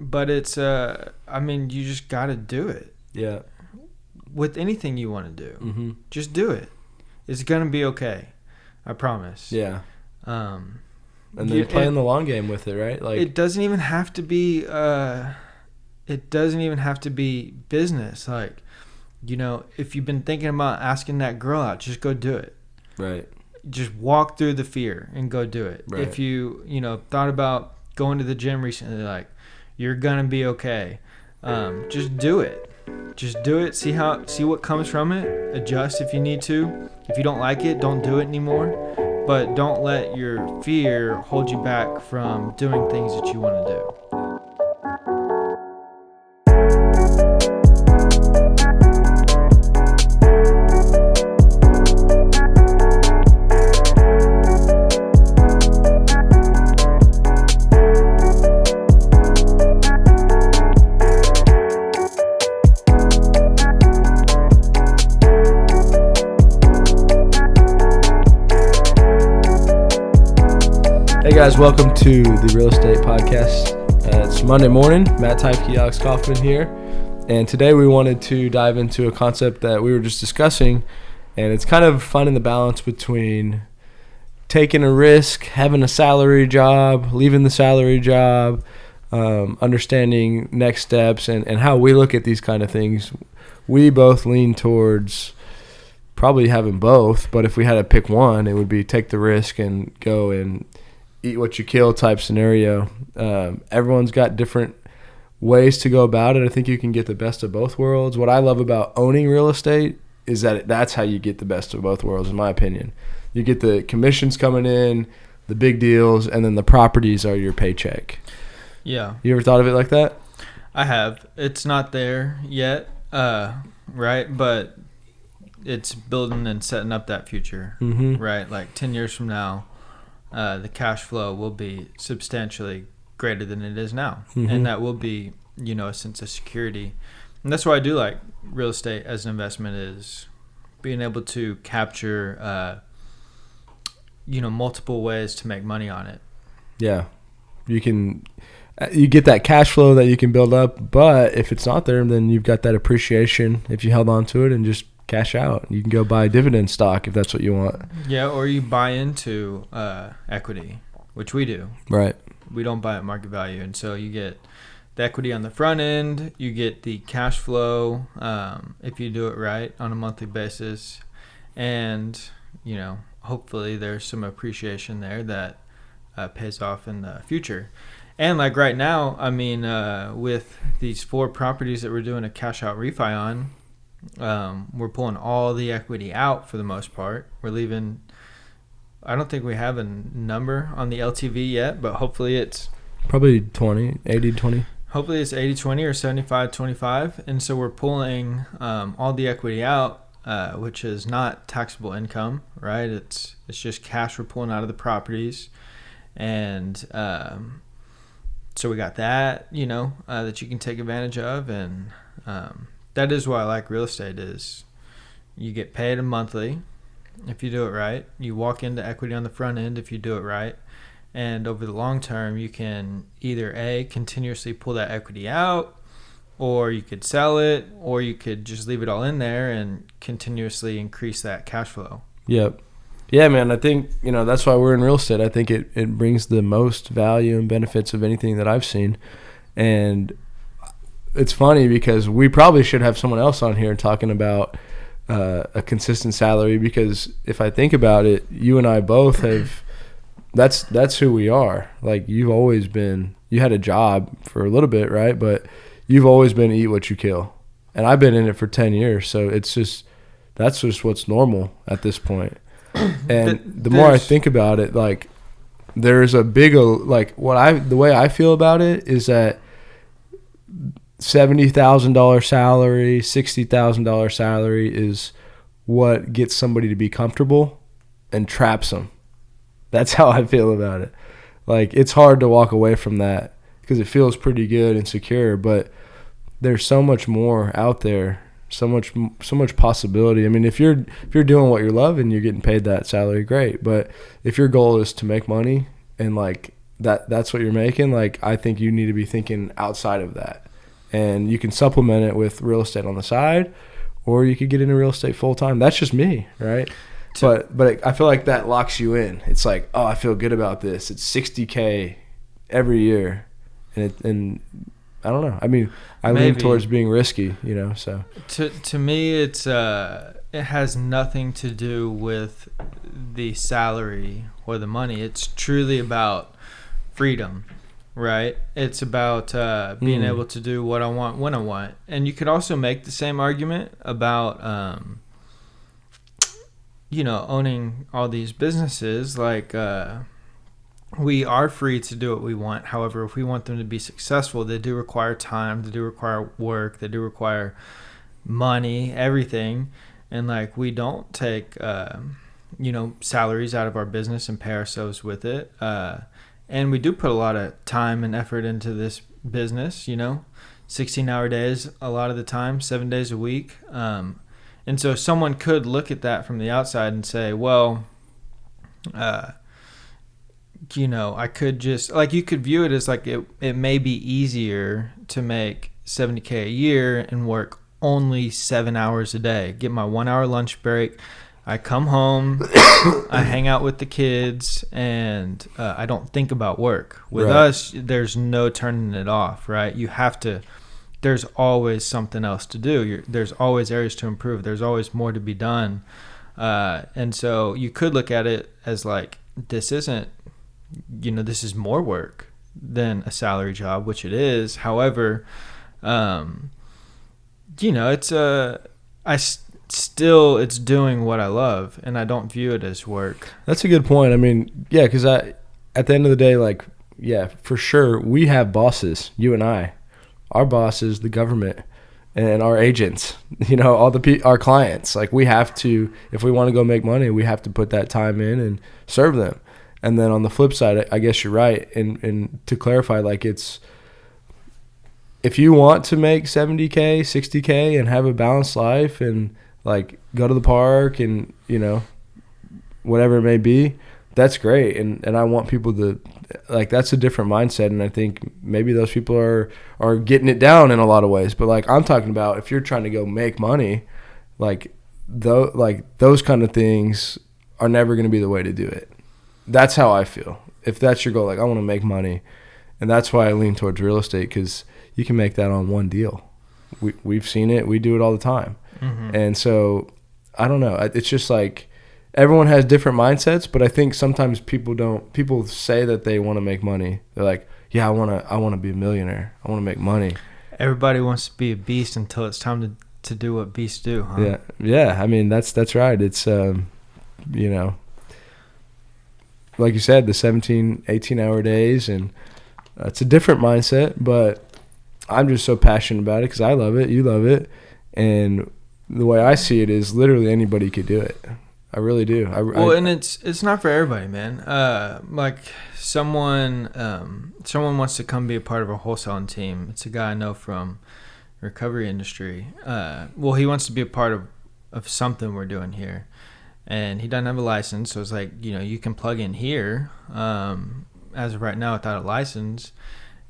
But it's, I mean, you just got to do it. Yeah. With anything you want to do. Mm-hmm. Just do it. It's going to be okay. I promise. Yeah. And then playing the long game with it, right? Like, it doesn't even have to be, business. Like, you know, if you've been thinking about asking that girl out, just go do it. Right. Just walk through the fear and go do it. Right. If you thought about going to the gym recently, like, you're gonna be okay. Just do it. Just do it. See what comes from it. Adjust if you need to. If you don't like it, don't do it anymore. But don't let your fear hold you back from doing things that you want to do. Hey guys, welcome to the Real Estate Podcast. It's Monday morning. Matt Teifke, Alex Kaufman here. And today we wanted to dive into a concept that we were just discussing. And it's kind of finding the balance between taking a risk, having a salary job, leaving the salary job, understanding next steps, and how we look at these kind of things. We both lean towards probably having both. But if we had to pick one, it would be take the risk and go and eat what you kill type scenario. Everyone's got different ways to go about it. I think you can get the best of both worlds. What I love about owning real estate is that that's how you get the best of both worlds, in my opinion. You get the commissions coming in, the big deals, and then the properties are your paycheck. Yeah. You ever thought of it like that? I have. It's not there yet, right? But it's building and setting up that future, right? Like 10 years from now, the cash flow will be substantially greater than it is now. And that will be, a sense of security. And that's why I do like real estate as an investment, is being able to capture, multiple ways to make money on it. Yeah. You get that cash flow that you can build up, but if it's not there, then you've got that appreciation if you held on to it and just cash out. You can go buy dividend stock if that's what you want. Yeah, or you buy into equity, which we do. Right. We don't buy at market value, and so you get the equity on the front end. You get the cash flow if you do it right on a monthly basis, and hopefully there's some appreciation there that pays off in the future. And like right now, I mean, with these 4 properties that we're doing a cash out refi on, we're pulling all the equity out for the most part. We're leaving, I don't think we have a number on the LTV yet, but hopefully it's probably 80-20. Hopefully it's 80-20 or 75-25. And so we're pulling all the equity out, which is not taxable income, right? It's just cash we're pulling out of the properties. And so we got that, that you can take advantage of. And that is why I like real estate, is you get paid monthly if you do it right. You walk into equity on the front end if you do it right. And over the long term, you can either continuously pull that equity out, or you could sell it, or you could just leave it all in there and continuously increase that cash flow. Yep. Yeah, man, I think, that's why we're in real estate. I think it brings the most value and benefits of anything that I've seen. And it's funny because we probably should have someone else on here talking about a consistent salary, because if I think about it, you and I both have that's who we are. Like, you had a job for a little bit, right? But you've always been eat what you kill. And I've been in it for 10 years. So that's just what's normal at this point. And the more I think about it, like, there's a big, like, the way I feel about it is that $70,000 salary, $60,000 salary is what gets somebody to be comfortable and traps them. That's how I feel about it. Like, it's hard to walk away from that because it feels pretty good and secure, but there's so much more out there, so much possibility. I mean, if you're doing what you love and you're getting paid that salary, great. But if your goal is to make money and, like, that's what you're making, like I think you need to be thinking outside of that. And you can supplement it with real estate on the side, or you could get into real estate full time. That's just me, right? But I feel like that locks you in. It's like, oh, I feel good about this. It's $60K every year, and I don't know. I mean, I lean towards being risky, So to me, it has nothing to do with the salary or the money. It's truly about freedom. Right. It's about being able to do what I want when I want. And you could also make the same argument about, owning all these businesses. Like we are free to do what we want. However, if we want them to be successful, they do require time. They do require work. They do require money, everything. And like we don't take, salaries out of our business and pay ourselves with it. And we do put a lot of time and effort into this business, 16-hour days a lot of the time, 7 days a week. And so someone could look at that from the outside and say, well, I could just, like, you could view it as like it may be easier to make $70K a year and work only 7 hours a day, get my 1 hour lunch break. I come home, I hang out with the kids, and I don't think about work. With us, there's no turning it off, right? You have to, there's always something else to do. There's always areas to improve. There's always more to be done. And so you could look at it as like, this isn't, this is more work than a salary job, which it is. However, it's doing what I love, and I don't view it as work. That's a good point. I mean, yeah, because at the end of the day, like, yeah, for sure, we have bosses, you and I. Our bosses, the government, and our agents, all our clients. Like, we have to, if we want to go make money, we have to put that time in and serve them. And then on the flip side, I guess you're right. And to clarify, like, it's, if you want to make $70K, $60K and have a balanced life and like go to the park and, whatever it may be, that's great. And I want people to, like, that's a different mindset. And I think maybe those people are getting it down in a lot of ways. But like I'm talking about, if you're trying to go make money, like those kind of things are never going to be the way to do it. That's how I feel. If that's your goal, like I want to make money. And that's why I lean towards real estate, because you can make that on one deal. We've seen it. We do it all the time. Mm-hmm. And so I don't know. It's just like everyone has different mindsets, but I think sometimes people say that they want to make money. They're like, yeah, I want to be a millionaire. I want to make money. Everybody wants to be a beast until it's time to do what beasts do, huh? Yeah. I mean, that's right. It's, like you said, the 17, 18-hour days, and it's a different mindset, but I'm just so passionate about it because I love it. You love it. And the way I see it is literally anybody could do it. I really do. And it's not for everybody, man. Like someone wants to come be a part of a wholesaling team. It's a guy I know from recovery industry. He wants to be a part of something we're doing here. And he doesn't have a license, so it's like, you can plug in here as of right now without a license.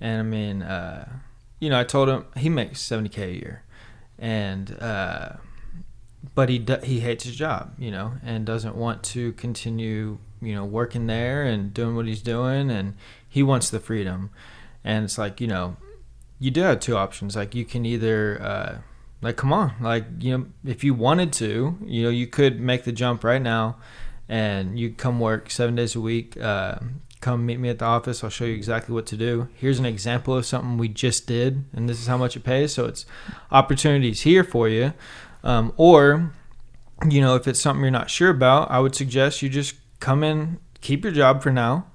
And I mean, I told him he makes $70K a year, and but he hates his job, and doesn't want to continue, working there and doing what he's doing, and he wants the freedom. And it's like, you do have two options. Like you can either come on, like, if you wanted to, you could make the jump right now and you come work 7 days a week. Come meet me at the office. I'll show you exactly what to do. Here's an example of something we just did, and this is how much it pays. So it's opportunities here for you. Or, if it's something you're not sure about, I would suggest you just come in, keep your job for now,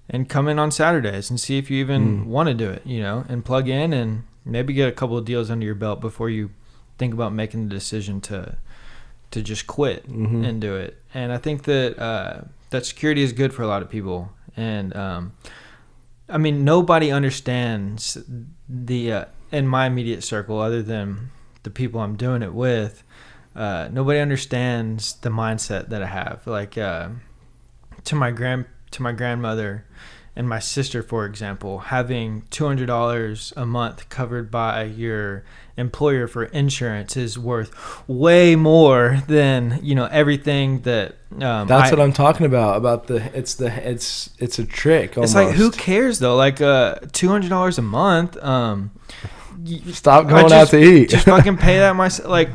and come in on Saturdays and see if you even want to do it, and plug in and maybe get a couple of deals under your belt before you think about making the decision to just quit and do it. And I think that that security is good for a lot of people. And I mean, nobody understands the in my immediate circle, other than the people I'm doing it with, nobody understands the mindset that I have. Like to my grandmother and my sister, for example, having $200 a month covered by your employer for insurance is worth way more than, everything that that's what I'm talking about it's a trick almost. It's like, who cares though? Like $200 a month, stop going out to eat. Just fucking pay that myself. Like,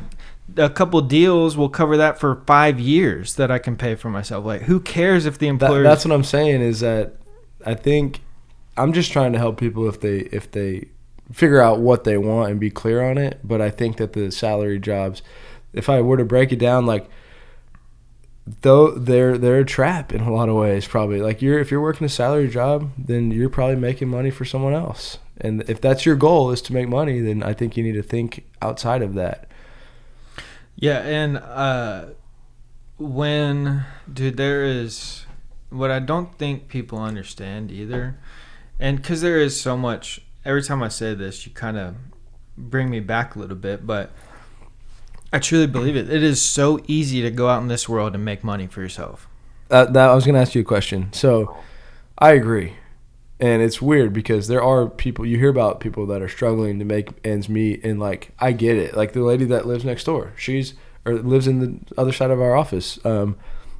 a couple deals will cover that for 5 years that I can pay for myself. Like, who cares if the employer? That's what I'm saying, is that I think I'm just trying to help people if they figure out what they want and be clear on it. But I think that the salary jobs, if I were to break it down, like, though they're a trap in a lot of ways. Probably, like, if you're working a salary job, then you're probably making money for someone else. And if that's your goal, is to make money, then I think you need to think outside of that. Yeah, and there is what I don't think people understand either, and because there is so much. Every time I say this, you kind of bring me back a little bit, but I truly believe it. It is so easy to go out in this world and make money for yourself. I was going to ask you a question. So I agree. And it's weird because there are people, you hear about people that are struggling to make ends meet, and like, I get it. Like the lady that lives next door, lives in the other side of our office.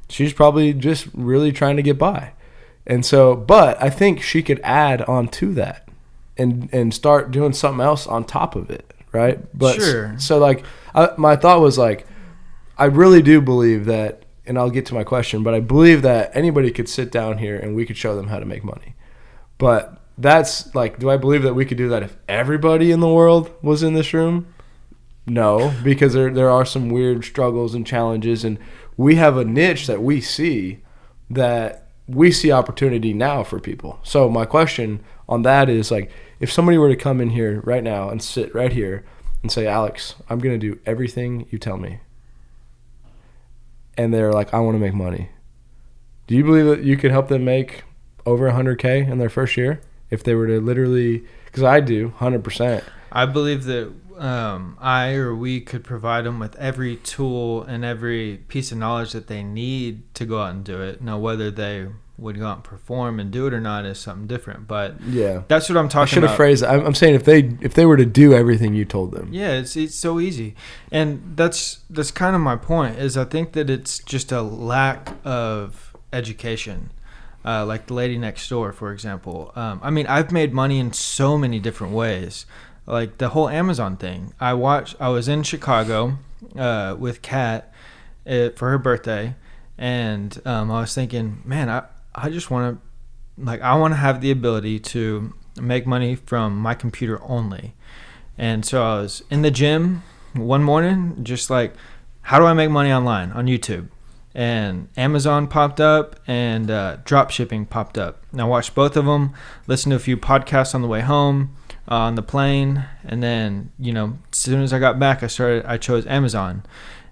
She's probably just really trying to get by. And so, but I think she could add on to that and start doing something else on top of it. Right. But sure. So like, my thought was like, I really do believe that, and I'll get to my question, but I believe that anybody could sit down here and we could show them how to make money. But that's like, do I believe that we could do that if everybody in the world was in this room? No, because there are some weird struggles and challenges, and we have a niche that we see opportunity now for people. So my question on that is, like, if somebody were to come in here right now and sit right here and say, Alex, I'm going to do everything you tell me, and they're like, I want to make money. Do you believe that you could help them make over $100K in their first year if they were to literally, because I do 100%. I believe that we could provide them with every tool and every piece of knowledge that they need to go out and do it. Now, whether they would go out and perform and do it or not is something different. But yeah, that's what I'm talking about. I should have phrased it. I'm saying if they were to do everything you told them. Yeah, it's so easy. And that's kind of my point, is I think that it's just a lack of education. Like the lady next door, for example. I mean, I've made money in so many different ways. Like the whole Amazon thing. I was in Chicago with Kat for her birthday, and I was thinking, man, I just want to, I want to have the ability to make money from my computer only. And so I was in the gym one morning, just like, how do I make money online on YouTube? And Amazon popped up, and drop shipping popped up. And I watched both of them, listened to a few podcasts on the way home, on the plane, and then, as soon as I got back, I chose Amazon.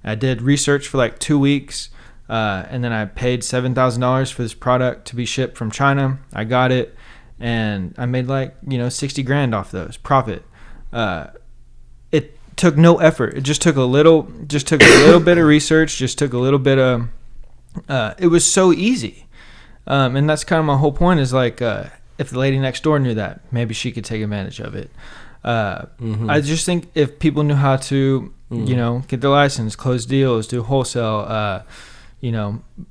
I did research for like 2 weeks, and then I paid $7,000 for this product to be shipped from China. I got it, and I made $60,000 off those profit. It took no effort. It just took a little bit of research, just took a little bit of it was so easy. And that's kind of my whole point, is like, if the lady next door knew that, maybe she could take advantage of it. I just think if people knew how to get their license, close deals, do wholesale,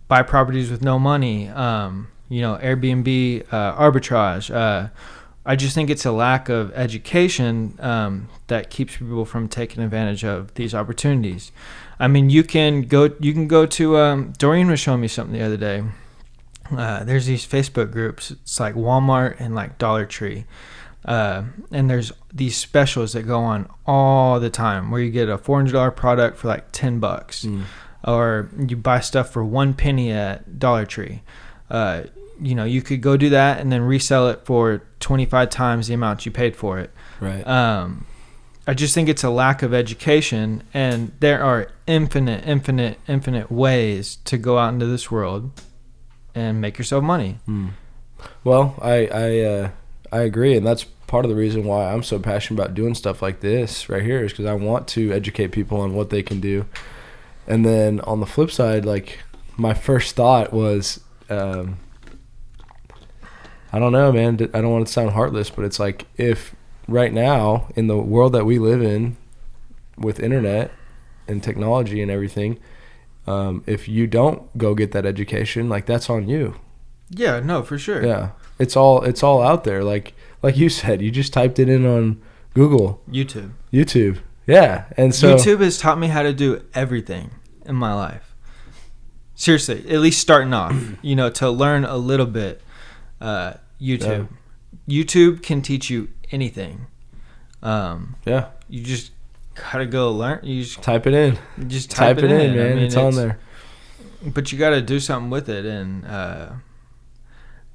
buy properties with no money, Airbnb, arbitrage, I just think it's a lack of education that keeps people from taking advantage of these opportunities. I mean, you can go to Dorian was showing me something the other day. There's these Facebook groups. It's like Walmart and like Dollar Tree, and there's these specials that go on all the time where you get a $400 product for like $10, or you buy stuff for 1 penny at Dollar Tree. You could go do that and then resell it for 25 times the amount you paid for it. Right. I just think it's a lack of education, and there are infinite ways to go out into this world and make yourself money. Well, I agree, and that's part of the reason why I'm so passionate about doing stuff like this right here, is because I want to educate people on what they can do. And then on the flip side, like, my first thought was, I don't know, man. I don't want to sound heartless, but it's like if right now in the world that we live in with internet and technology and everything, if you don't go get that education, like that's on you. Yeah, no, for sure. Yeah. It's all out there. Like you said, you just typed it in on Google. YouTube. Yeah. And so YouTube has taught me how to do everything in my life. Seriously, at least starting off, to learn a little bit. YouTube. Yeah. YouTube can teach you anything. You just gotta go learn. You just type it in. Just type it in, man. I mean, it's on there. But you gotta do something with it, and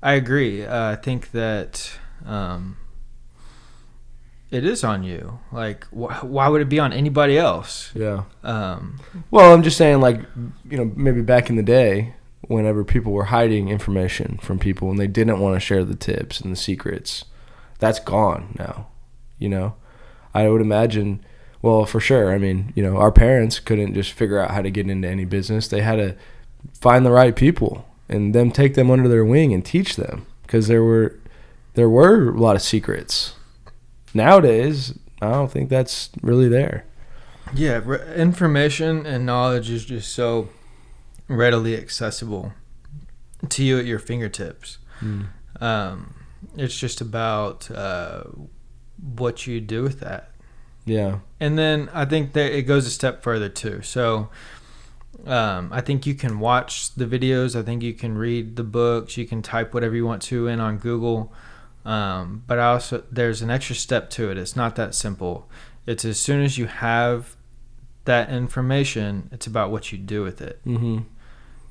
I agree. I think that it is on you. Like, why would it be on anybody else? Yeah. Well, I'm just saying, like, maybe back in the day, whenever people were hiding information from people and they didn't want to share the tips and the secrets, that's gone now. I would imagine, well, for sure. I mean, our parents couldn't just figure out how to get into any business. They had to find the right people and them take them under their wing and teach them, because there were a lot of secrets. Nowadays, I don't think that's really there. Yeah, information and knowledge is just so readily accessible to you at your fingertips. It's just about what you do with that. Yeah. And then I think that it goes a step further too. So I think you can watch the videos. I think you can read the books. You can type whatever you want to in on Google. But also there's an extra step to it. It's not that simple. It's as soon as you have that information, it's about what you do with it. Mm-hmm.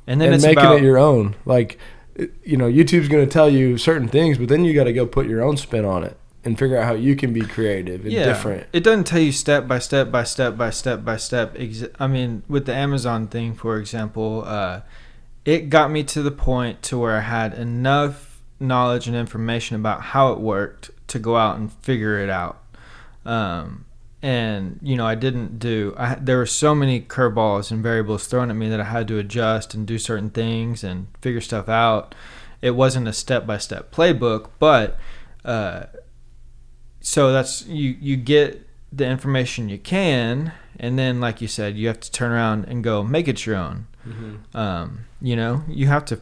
And then it's making about it your own. Like, YouTube's going to tell you certain things, but then you got to go put your own spin on it and figure out how you can be creative and different. It doesn't tell you step by step by step by step by step. I mean, with the Amazon thing, for example, it got me to the point to where I had enough knowledge and information about how it worked to go out and figure it out. And I didn't there were so many curveballs and variables thrown at me that I had to adjust and do certain things and figure stuff out. It wasn't a step-by-step playbook, but so that's you get the information you can, and then, like you said, you have to turn around and go make it your own. Mm-hmm. You have to,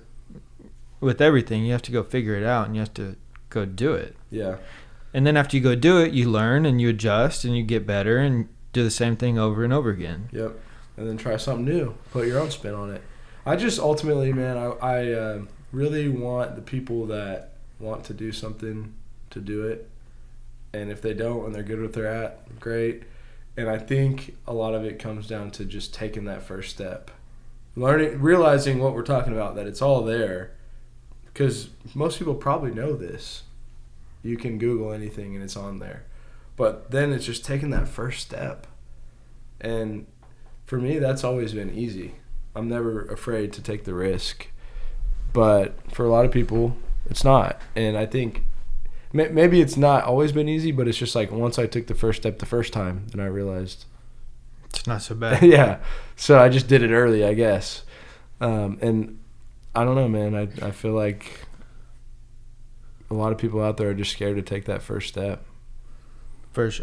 with everything, you have to go figure it out, and you have to go do it. Yeah. And then after you go do it, you learn and you adjust and you get better and do the same thing over and over again. Yep. And then try something new. Put your own spin on it. I just ultimately, man, I really want the people that want to do something to do it. And if they don't and they're good with where they're at, great. And I think a lot of it comes down to just taking that first step. Realizing what we're talking about, that it's all there. Because most people probably know this. You can Google anything and it's on there. But then it's just taking that first step. And for me, that's always been easy. I'm never afraid to take the risk. But for a lot of people, it's not. And I think maybe it's not always been easy, but it's just like once I took the first step the first time, then I realized it's not so bad. Yeah. So I just did it early, I guess. And I don't know, man. I feel like a lot of people out there are just scared to take that first step.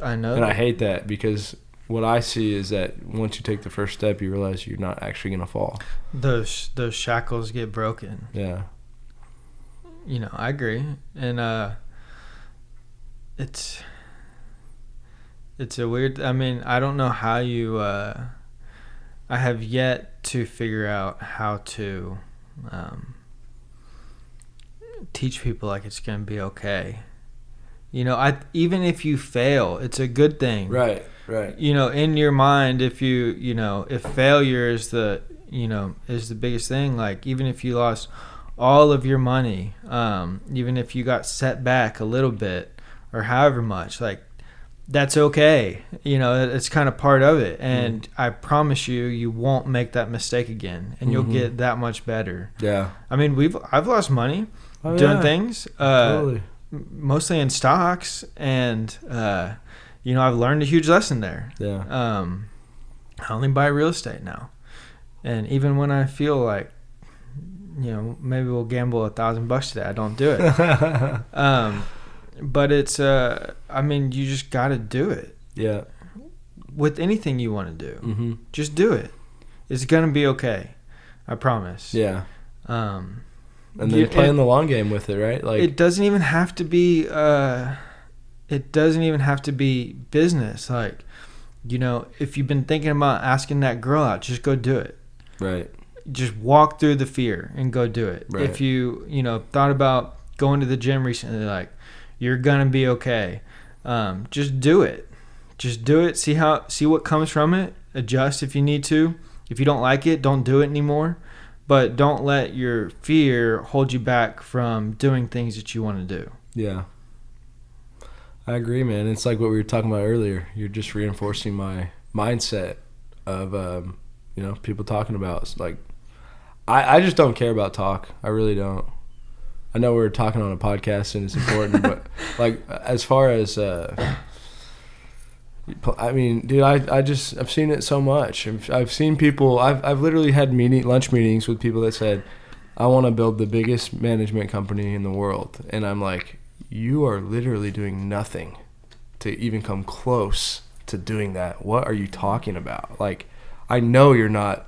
I know. And I hate that, because what I see is that once you take the first step, you realize you're not actually going to fall. Those shackles get broken. Yeah. I agree. And it's a weird, I don't know how you, I have yet to figure out how to teach people like it's going to be okay. Even if you fail, it's a good thing. Right. In your mind, if if failure is the biggest thing, like even if you lost all of your money, even if you got set back a little bit or however much, like that's okay. It's kind of part of it. And I promise you won't make that mistake again, and you'll get that much better. Yeah. I've lost money doing things, totally. Mostly in stocks, and I've learned a huge lesson there. Yeah. I only buy real estate now, and even when I feel like maybe we'll gamble $1,000 today. I don't do it. But it's, you just got to do it. Yeah. With anything you want to do, Mm-hmm. just do it. It's going to be okay. I promise. Yeah. And then playing the long game with it, right? Like, it doesn't even have to be, business. Like, if you've been thinking about asking that girl out, just go do it. Right. Just walk through the fear and go do it. Right. If you, thought about going to the gym recently, like, you're going to be okay. Just do it. Just do it. See what comes from it. Adjust if you need to. If you don't like it, don't do it anymore. But don't let your fear hold you back from doing things that you want to do. Yeah. I agree, man. It's like what we were talking about earlier. You're just reinforcing my mindset of, people talking about. It's like, I just don't care about talk. I really don't. I know we're talking on a podcast and it's important, but like as far as, dude, I've seen it so much. I've seen people. I've literally had lunch meetings with people that said, "I want to build the biggest management company in the world," and I'm like, "You are literally doing nothing to even come close to doing that. What are you talking about? Like, I know you're not.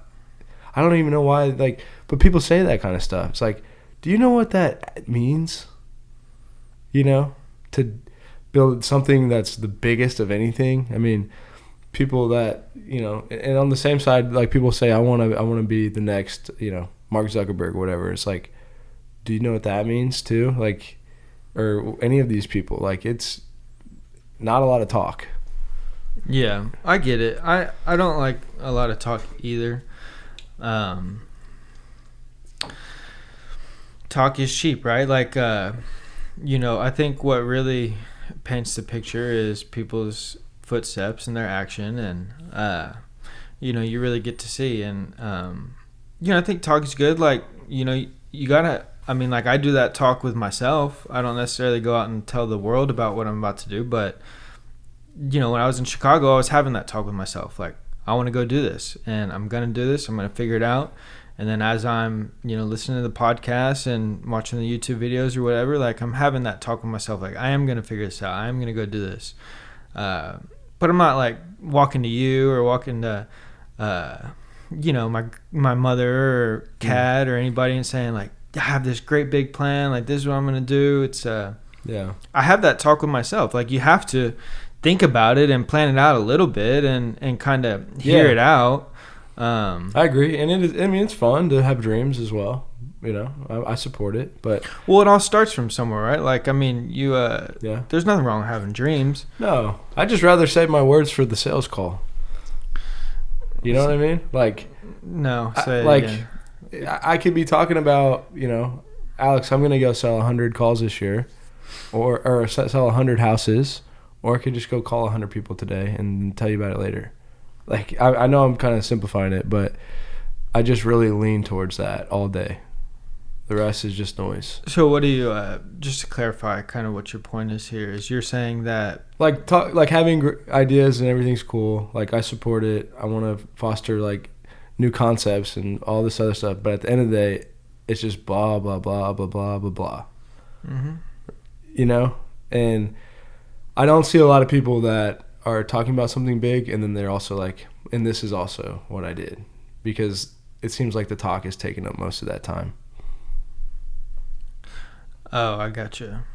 I don't even know why. Like, but people say that kind of stuff. It's like, do you know what that means? To build something that's the biggest of anything. I mean, people that, and on the same side, like people say, I want to be the next, Mark Zuckerberg or whatever. It's like, do you know what that means too? Like, or any of these people, like it's not a lot of talk. Yeah, I get it. I don't like a lot of talk either. Talk is cheap, right? Like, I think what really paints the picture is people's footsteps and their action, and you really get to see. And I think talk is good. Like, you gotta, I do that talk with myself. I don't necessarily go out and tell the world about what I'm about to do, but when I was in Chicago, I was having that talk with myself. Like, I want to go do this, and I'm gonna do this. I'm gonna figure it out. And then as I'm, listening to the podcast and watching the YouTube videos or whatever, like I'm having that talk with myself. Like, I am going to figure this out. I am going to go do this. But I'm not like walking to you or walking to, my mother or Kat or anybody and saying like, I have this great big plan. Like, this is what I'm going to do. It's, yeah. I have that talk with myself. Like, you have to think about it and plan it out a little bit and kind of hear it out. I agree, and it is. It's fun to have dreams as well. I support it, but it all starts from somewhere, right? Like, there's nothing wrong with having dreams. No, I'd just rather save my words for the sales call. You know what I mean? Like, no, I could be talking about, Alex, I'm gonna go sell 100 calls this year, or sell 100 houses, or I could just go call 100 people today and tell you about it later. Like, I know I'm kind of simplifying it, but I just really lean towards that all day. The rest is just noise. So what do you, just to clarify kind of what your point is here, is you're saying that... Like having ideas and everything's cool. Like, I support it. I want to foster, like, new concepts and all this other stuff. But at the end of the day, it's just blah, blah, blah, blah, blah, blah, blah. Mm-hmm. And I don't see a lot of people that are talking about something big and then they're also like, and this is also what I did, because it seems like the talk is taking up most of that time. Oh, I gotcha.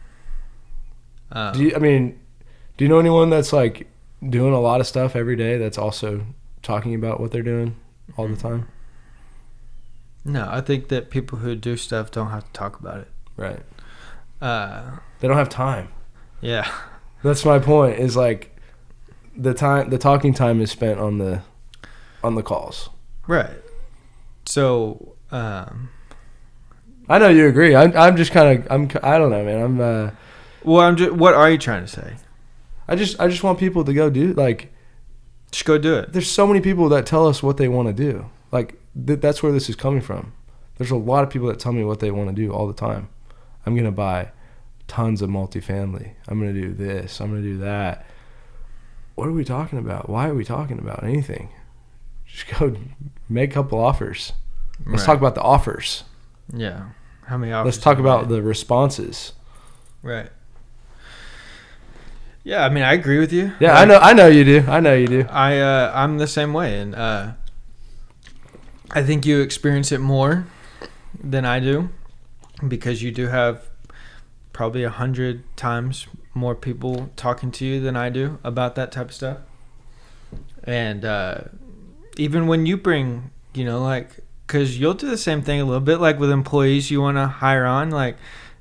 Do you know anyone that's like doing a lot of stuff every day that's also talking about what they're doing all the time? No, I think that people who do stuff don't have to talk about it. Right. They don't have time. Yeah. That's my point, is like, the talking time is spent on the calls. Right. So, I know you agree. I'm just kind of, I don't know, man. What are you trying to say? I just want people to go do, like, just go do it. There's so many people that tell us what they want to do. Like, that's where this is coming from. There's a lot of people that tell me what they want to do all the time. I'm going to buy tons of multifamily. I'm going to do this. I'm going to do that. What are we talking about? Why are we talking about anything? Just go make a couple offers. Let's talk about the offers. Yeah. How many offers? Let's talk about the responses. Right. Yeah, I mean, I agree with you. Yeah, like, I know you do. I'm the same way, and I think you experience it more than I do because you do have probably 100 times more people talking to you than I do about that type of stuff. And even when you bring, like, because you'll do the same thing a little bit, like with employees you want to hire on, like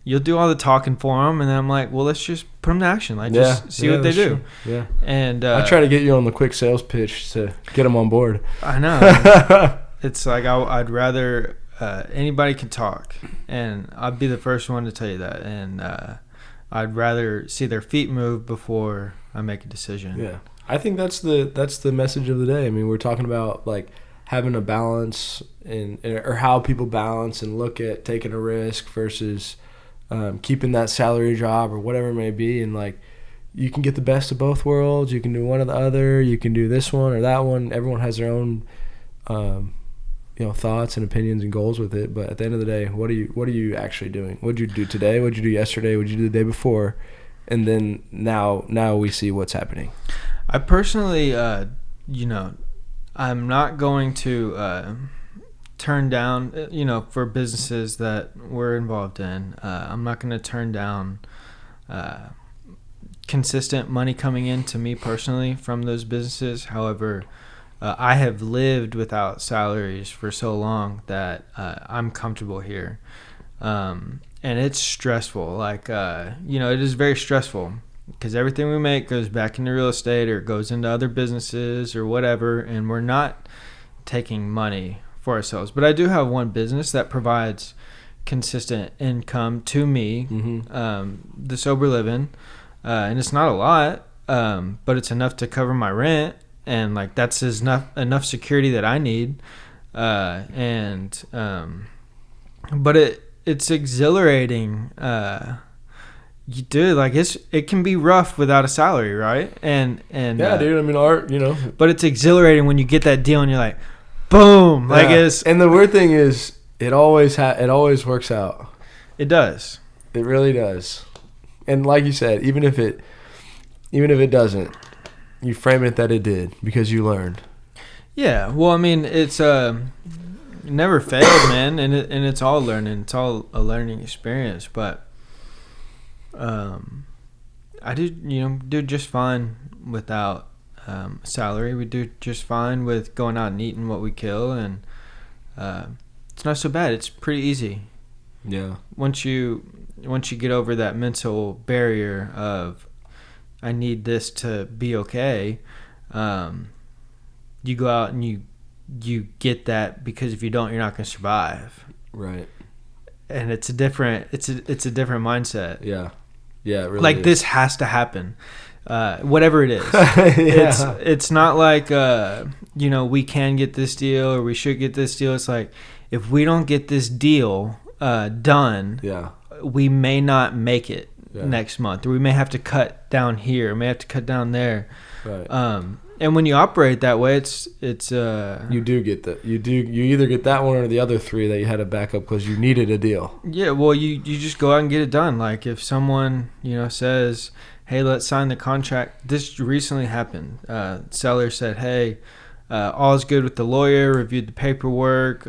you'll do all the talking for them, and then I'm like, well, let's just put them to action, like just see what they do. True. Yeah. And I try to get you on the quick sales pitch to get them on board. I know. It's like I'd rather anybody can talk, and I'd be the first one to tell you that, and I'd rather see their feet move before I make a decision. Yeah, I think that's the message of the day. I mean, we're talking about like having a balance or how people balance and look at taking a risk versus keeping that salary job or whatever it may be, and like you can get the best of both worlds. You can do one or the other. You can do this one or that one. Everyone has their own thoughts and opinions and goals with it, but at the end of the day, what are you actually doing? What did you do today? What did you do yesterday? What did you do the day before? And then now we see what's happening. I personally I'm not going to turn down for businesses that we're involved in. I'm not going to turn down consistent money coming in to me personally from those businesses. However, I have lived without salaries for so long that I'm comfortable here. And it's stressful. Like, it is very stressful because everything we make goes back into real estate or goes into other businesses or whatever. And we're not taking money for ourselves. But I do have one business that provides consistent income to me, the sober living. And it's not a lot, but it's enough to cover my rent. And like that's enough security that I need, but it's exhilarating. You do like it can be rough without a salary, right? And yeah, dude. I mean, art, but it's exhilarating when you get that deal and you're like, boom, like it's. And the weird thing is, it always works out. It does. It really does. And like you said, even if it doesn't. You frame it that it did because you learned. Yeah, well, I mean, it's never failed, man, and it's all learning. It's all a learning experience. But I do just fine without salary. We do just fine with going out and eating what we kill, and it's not so bad. It's pretty easy. Yeah. Once you get over that mental barrier of I need this to be okay. You go out and you get that because if you don't, you're not going to survive. Right. And it's a different mindset. Yeah. Yeah. It really like is. This has to happen, whatever it is. It's not like we can get this deal or we should get this deal. It's like if we don't get this deal done, we may not make it. Next month, or we may have to cut down here, may have to cut down there. Right. And when you operate that way, it's you do get that. You either get that one or the other three that you had to back up because you needed a deal. Yeah. Well, you just go out and get it done. Like if someone says, "Hey, let's sign the contract." This recently happened. Seller said, "Hey, all's good with the lawyer. Reviewed the paperwork.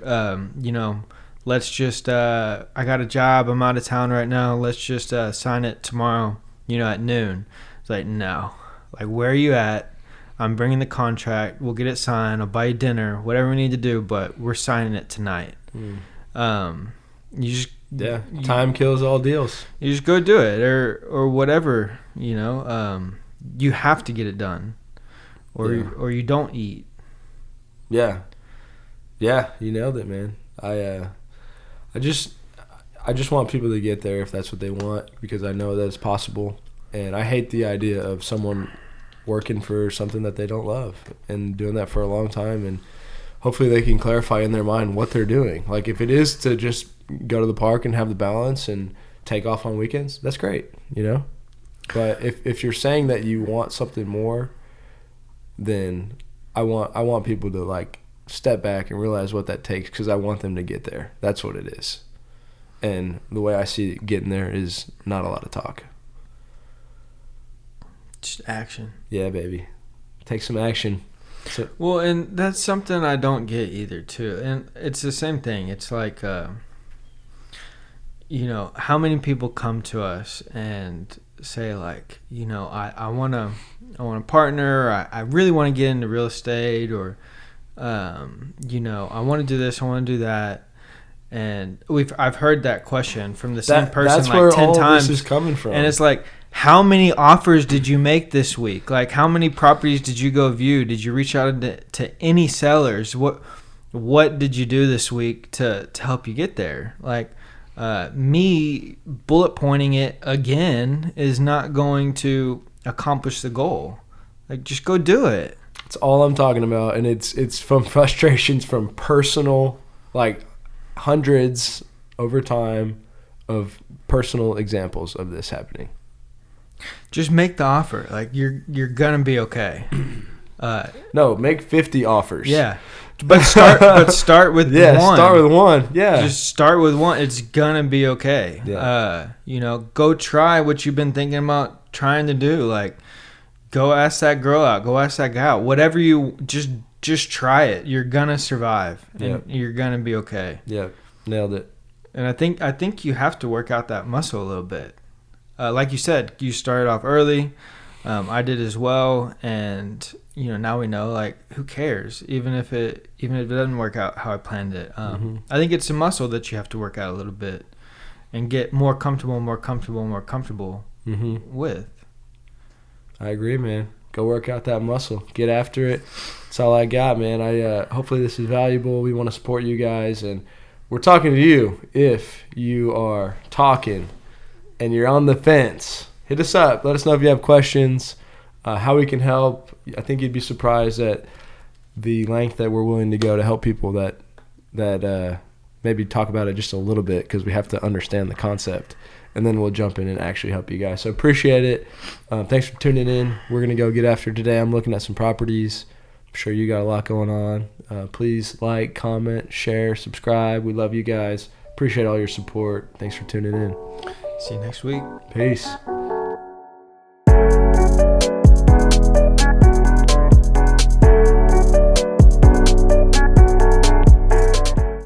Let's just, I got a job. I'm out of town right now. Let's just sign it tomorrow, at noon." It's like, no. Like, where are you at? I'm bringing the contract. We'll get it signed. I'll buy you dinner, whatever we need to do, but we're signing it tonight. Time kills all deals. You just go do it or whatever, you have to get it done or you don't eat. Yeah. Yeah, you nailed it, man. I just want people to get there if that's what they want because I know that it's possible. And I hate the idea of someone working for something that they don't love and doing that for a long time. And hopefully they can clarify in their mind what they're doing. Like if it is to just go to the park and have the balance and take off on weekends, that's great, But if you're saying that you want something more, then I want people to like step back and realize what that takes because I want them to get there. That's what it is. And the way I see it getting there is not a lot of talk. Just action. Yeah, baby. Take some action. So, well, and that's something I don't get either, too. And it's the same thing. It's like, how many people come to us and say, like, I want to partner. Or I really want to get into real estate, or, I want to do this. I want to do that. And I've heard that question from the same person that's like where 10 all times. This is coming from. And it's like, how many offers did you make this week? Like, how many properties did you go view? Did you reach out to any sellers? What did you do this week to help you get there? Like, me bullet pointing it again is not going to accomplish the goal. Like, just go do it. That's all I'm talking about. And it's from frustrations from personal, like, hundreds over time of personal examples of this happening. Just make the offer. Like, you're gonna be okay. No, make 50 offers. Yeah, but start with one. Start with one. Yeah, just start with one. It's gonna be okay. Yeah. Go try what you've been thinking about trying to do. Like, go ask that girl out. Go ask that guy out. Whatever you just try it. You're gonna survive, and you're gonna be okay. Yeah, nailed it. And I think you have to work out that muscle a little bit. Like you said, you started off early. I did as well, and now we know, like, who cares? Even if it doesn't work out how I planned it. I think it's a muscle that you have to work out a little bit and get more comfortable with. I agree, man. Go work out that muscle. Get after it. That's all I got, man. Hopefully this is valuable. We want to support you guys, and we're talking to you. If you are talking and you're on the fence, hit us up. Let us know if you have questions, how we can help. I think you'd be surprised at the length that we're willing to go to help people that maybe talk about it just a little bit, because we have to understand the concept, and then we'll jump in and actually help you guys. So appreciate it. Thanks for tuning in. We're going to go get after today. I'm looking at some properties. I'm sure you got a lot going on. Please like, comment, share, subscribe. We love you guys. Appreciate all your support. Thanks for tuning in. See you next week. Peace.